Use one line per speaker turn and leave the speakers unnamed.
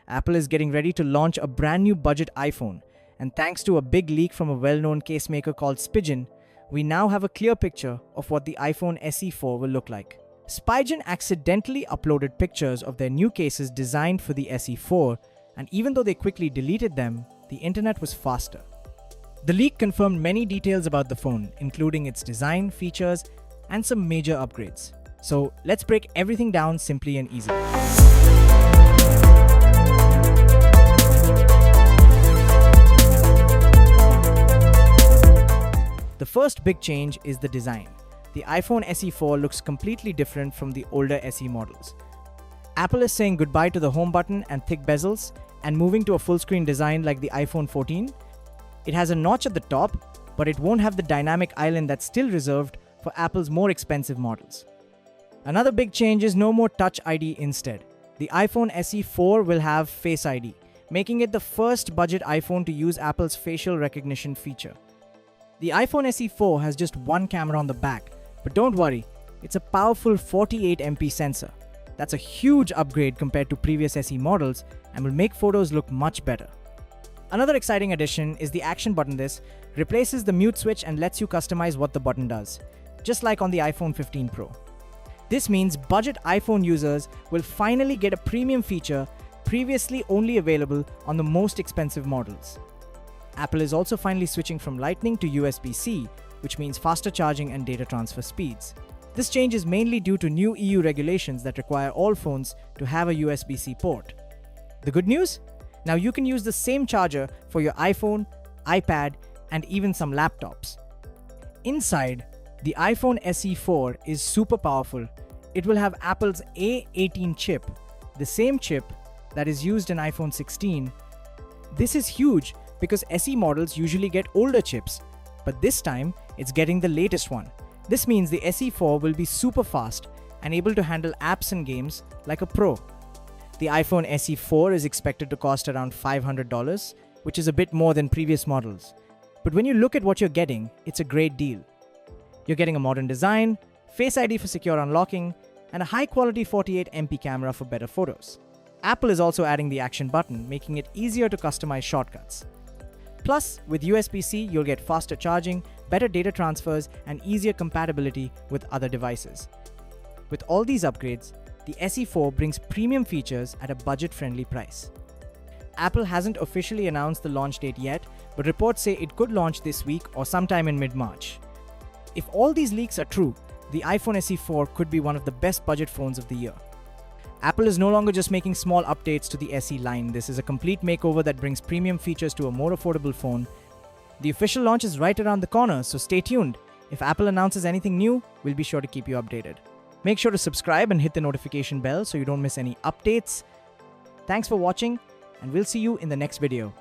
Apple is getting ready to launch a brand new budget iPhone, and thanks to a big leak from a well-known case maker called Spigen, we now have a clear picture of what the iPhone SE4 will look like. Spigen accidentally uploaded pictures of their new cases designed for the SE4, and even though they quickly deleted them, the internet was faster. The leak confirmed many details about the phone, including its design, features, and some major upgrades. So let's break everything down simply and easily. The first big change is the design. The iPhone SE4 looks completely different from the older SE models. Apple is saying goodbye to the home button and thick bezels and moving to a full-screen design like the iPhone 14. It has a notch at the top, but it won't have the dynamic island that's still reserved for Apple's more expensive models. Another big change is no more Touch ID instead. The iPhone SE4 will have Face ID, making it the first budget iPhone to use Apple's facial recognition feature. The iPhone SE4 has just one camera on the back, but don't worry, it's a powerful 48MP sensor. That's a huge upgrade compared to previous SE models and will make photos look much better. Another exciting addition is the action button. This replaces the mute switch and lets you customize what the button does, just like on the iPhone 15 Pro. This means budget iPhone users will finally get a premium feature previously only available on the most expensive models. Apple is also finally switching from Lightning to USB-C, which means faster charging and data transfer speeds. This change is mainly due to new EU regulations that require all phones to have a USB-C port. The good news? Now you can use the same charger for your iPhone, iPad, and even some laptops. Inside, the iPhone SE4 is super powerful. It will have Apple's A18 chip, the same chip that is used in iPhone 16. This is huge because SE models usually get older chips, but this time it's getting the latest one. This means the SE4 will be super fast and able to handle apps and games like a pro. The iPhone SE4 is expected to cost around $500, which is a bit more than previous models. But when you look at what you're getting, it's a great deal. You're getting a modern design, Face ID for secure unlocking, and a high-quality 48MP camera for better photos. Apple is also adding the action button, making it easier to customize shortcuts. Plus, with USB-C, you'll get faster charging, better data transfers, and easier compatibility with other devices. With all these upgrades, the SE4 brings premium features at a budget-friendly price. Apple hasn't officially announced the launch date yet, but reports say it could launch this week or sometime in mid-March. If all these leaks are true, the iPhone SE4 could be one of the best budget phones of the year. Apple is no longer just making small updates to the SE line. This is a complete makeover that brings premium features to a more affordable phone. The official launch is right around the corner, so stay tuned. If Apple announces anything new, we'll be sure to keep you updated. Make sure to subscribe and hit the notification bell so you don't miss any updates. Thanks for watching, and we'll see you in the next video.